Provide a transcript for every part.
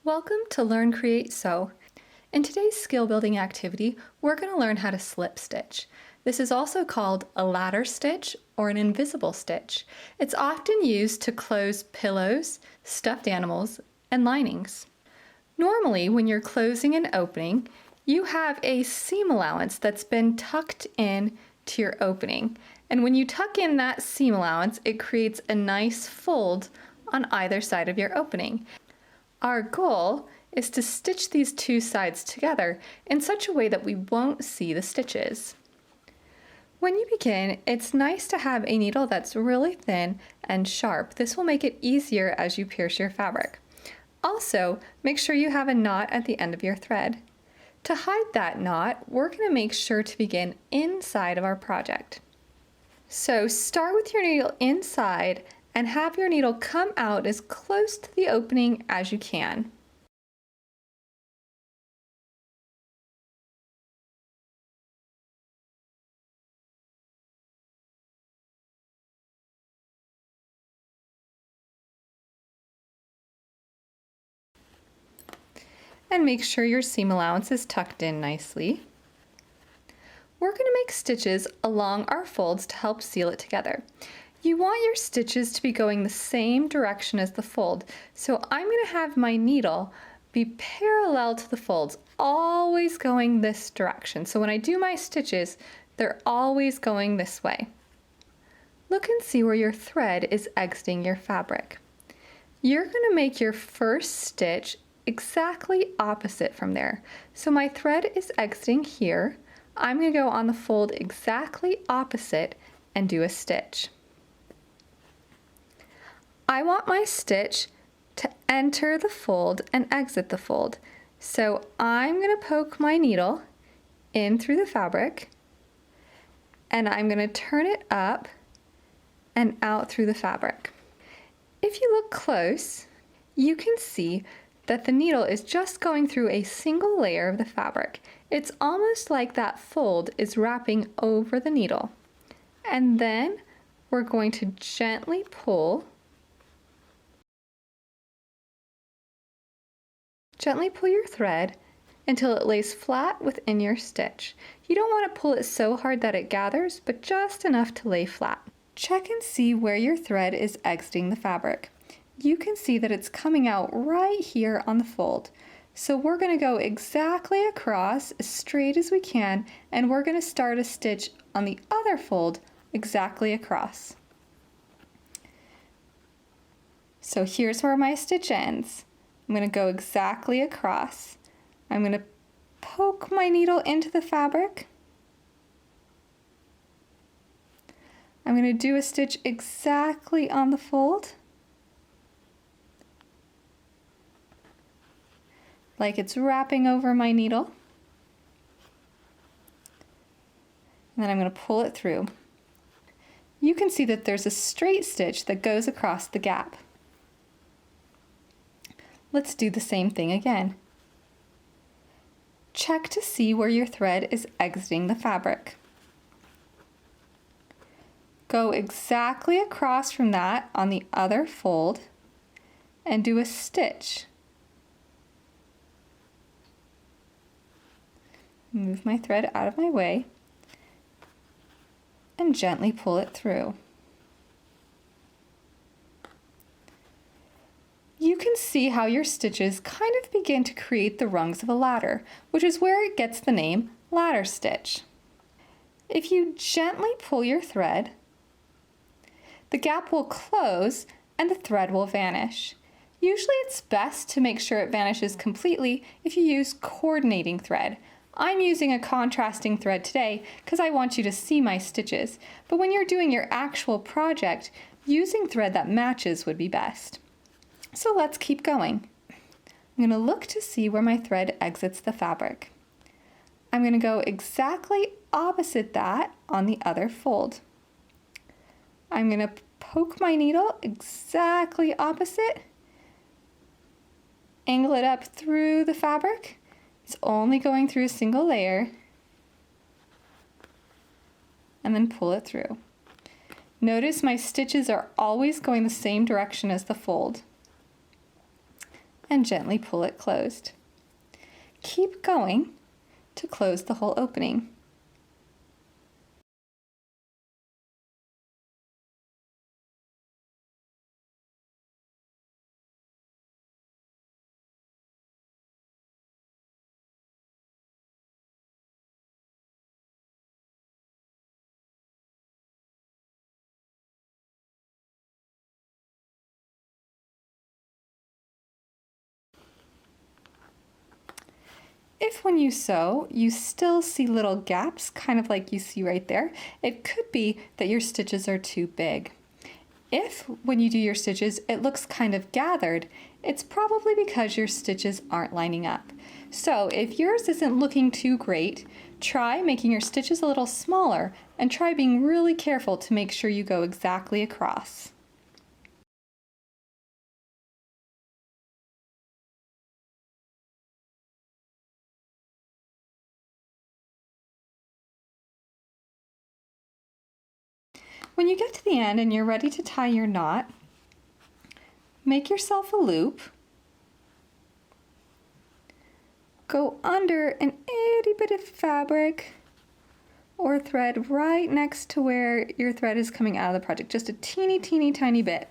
Welcome to Learn, Create, Sew. In today's skill building activity, we're going to learn how to slip stitch. This is also called a ladder stitch or an invisible stitch. It's often used to close pillows, stuffed animals, and linings. Normally, when you're closing and opening, you have a seam allowance that's been tucked in to your opening. And when you tuck in that seam allowance, it creates a nice fold on either side of your opening. Our goal is to stitch these two sides together in such a way that we won't see the stitches. When you begin, it's nice to have a needle that's really thin and sharp. This will make it easier as you pierce your fabric. Also, make sure you have a knot at the end of your thread. To hide that knot, we're going to make sure to begin inside of our project. So start with your needle inside and have your needle come out as close to the opening as you can. And make sure your seam allowance is tucked in nicely. We're going to make stitches along our folds to help seal it together. You want your stitches to be going the same direction as the fold, so I'm going to have my needle be parallel to the folds, always going this direction. So when I do my stitches, they're always going this way. Look and see where your thread is exiting your fabric. You're going to make your first stitch exactly opposite from there. So my thread is exiting here. I'm going to go on the fold exactly opposite and do a stitch. I want my stitch to enter the fold and exit the fold. So I'm going to poke my needle in through the fabric and I'm going to turn it up and out through the fabric. If you look close, you can see that the needle is just going through a single layer of the fabric. It's almost like that fold is wrapping over the needle. And then we're going to gently pull your thread until it lays flat within your stitch. You don't want to pull it so hard that it gathers, but just enough to lay flat. Check and see where your thread is exiting the fabric. You can see that it's coming out right here on the fold. So we're going to go exactly across as straight as we can, and we're going to start a stitch on the other fold exactly across. So here's where my stitch ends. I'm going to go exactly across. I'm going to poke my needle into the fabric. I'm going to do a stitch exactly on the fold, like it's wrapping over my needle. And then I'm going to pull it through. You can see that there's a straight stitch that goes across the gap. Let's do the same thing again. Check to see where your thread is exiting the fabric. Go exactly across from that on the other fold and do a stitch. Move my thread out of my way and gently pull it through. You can see how your stitches kind of begin to create the rungs of a ladder, which is where it gets the name ladder stitch. If you gently pull your thread, the gap will close and the thread will vanish. Usually it's best to make sure it vanishes completely if you use coordinating thread. I'm using a contrasting thread today because I want you to see my stitches, but when you're doing your actual project, using thread that matches would be best. So let's keep going. I'm going to look to see where my thread exits the fabric. I'm going to go exactly opposite that on the other fold. I'm going to poke my needle exactly opposite, angle it up through the fabric. It's only going through a single layer, and then pull it through. Notice my stitches are always going the same direction as the fold. and gently pull it closed. Keep going to close the whole opening. If when you sew, you still see little gaps, kind of like you see right there, it could be that your stitches are too big. If, when you do your stitches, it looks kind of gathered, it's probably because your stitches aren't lining up. So if yours isn't looking too great, try making your stitches a little smaller and try being really careful to make sure you go exactly across. When you get to the end and you're ready to tie your knot, make yourself a loop. Go under an itty bit of fabric or thread right next to where your thread is coming out of the project, just a teeny tiny bit,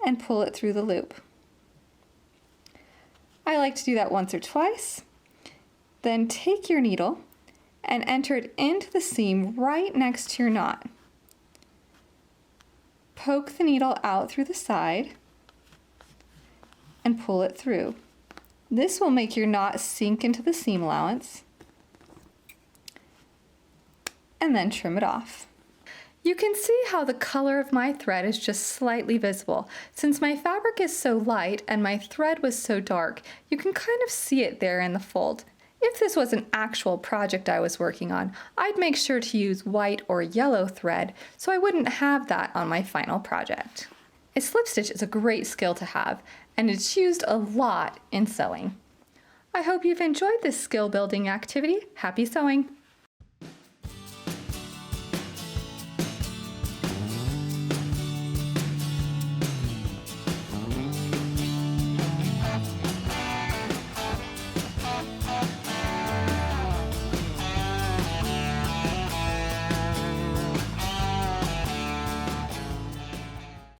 and pull it through the loop. I like to do that once or twice. Then take your needle and enter it into the seam right next to your knot. Poke the needle out through the side and pull it through. This will make your knot sink into the seam allowance, and then trim it off. You can see how the color of my thread is just slightly visible. Since my fabric is so light and my thread was so dark, you can kind of see it there in the fold. If this was an actual project I was working on, I'd make sure to use white or yellow thread so I wouldn't have that on my final project. A slip stitch is a great skill to have, and it's used a lot in sewing. I hope you've enjoyed this skill building activity. Happy sewing!